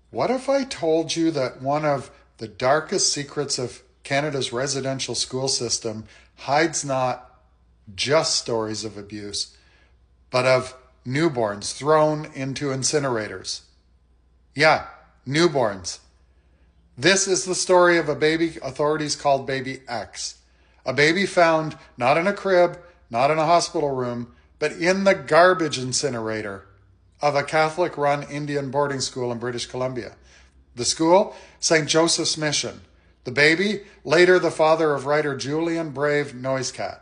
What if I told you that one of the darkest secrets of Canada's residential school system hides not just stories of abuse, but of newborns thrown into incinerators? Yeah, newborns. This is the story of a baby authorities called Baby X. A baby found not in a crib, not in a hospital room, but in the garbage incinerator of a Catholic-run Indian boarding school in British Columbia. The school, St. Joseph's Mission. The baby, later the father of writer Julian Brave NoiseCat.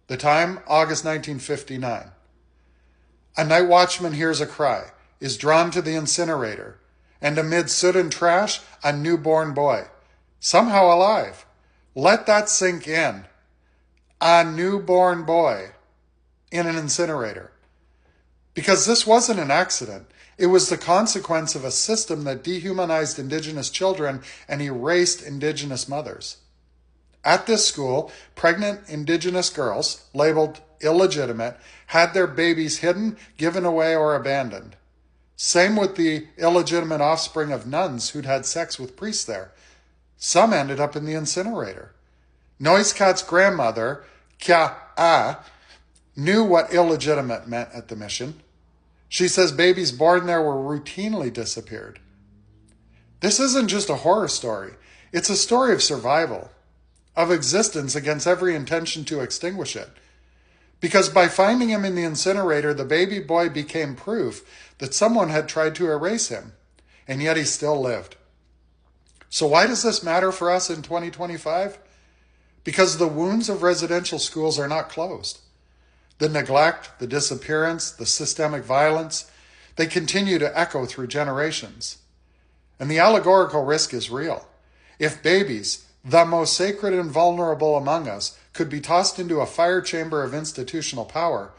The time, August 1959. A night watchman hears a cry, is drawn to the incinerator, and amid soot and trash, a newborn boy, somehow alive. Let that sink in. A newborn boy in an incinerator. Because this wasn't an accident. It was the consequence of a system that dehumanized Indigenous children and erased Indigenous mothers. At this school, pregnant Indigenous girls, labeled illegitimate, had their babies hidden, given away, or abandoned. Same with the illegitimate offspring of nuns who'd had sex with priests there. Some ended up in the incinerator. NoiseCat's grandmother, Kya knew what illegitimate meant at the mission. She says babies born there were routinely disappeared. This isn't just a horror story. It's a story of survival, of existence against every intention to extinguish it. Because by finding him in the incinerator, the baby boy became proof that someone had tried to erase him, and yet he still lived. So why does this matter for us in 2025? Because the wounds of residential schools are not closed. The neglect, the disappearance, the systemic violence, they continue to echo through generations. And the allegorical risk is real. If babies, the most sacred and vulnerable among us, could be tossed into a fire chamber of institutional power,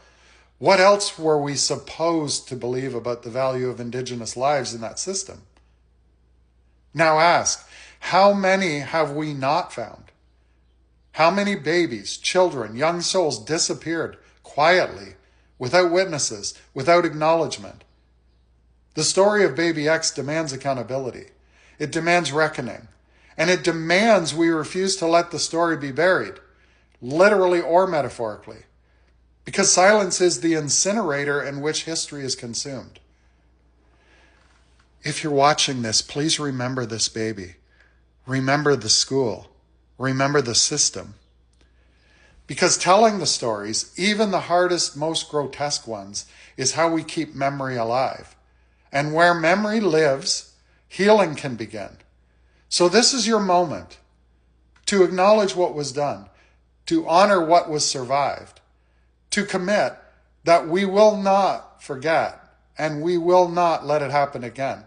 what else were we supposed to believe about the value of Indigenous lives in that system? Now ask, how many have we not found? How many babies, children, young souls disappeared quietly, without witnesses, without acknowledgement? The story of Baby X demands accountability. It demands reckoning. And it demands we refuse to let the story be buried, literally or metaphorically. Because silence is the incinerator in which history is consumed. If you're watching this, please remember this baby. Remember the school. Remember the system. Because telling the stories, even the hardest, most grotesque ones, is how we keep memory alive. And where memory lives, healing can begin. So this is your moment to acknowledge what was done, to honor what was survived, to commit that we will not forget and we will not let it happen again.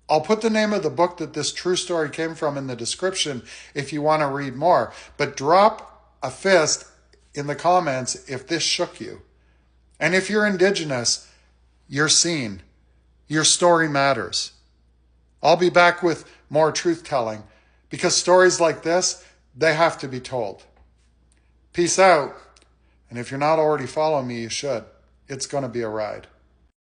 I'll put the name of the book that this true story came from in the description if you want to read more, but drop a fist in the comments if this shook you. And if you're Indigenous, you're seen. Your story matters. I'll be back with more truth-telling because stories like this, they have to be told. Peace out. And if you're not already following me, you should. It's going to be a ride.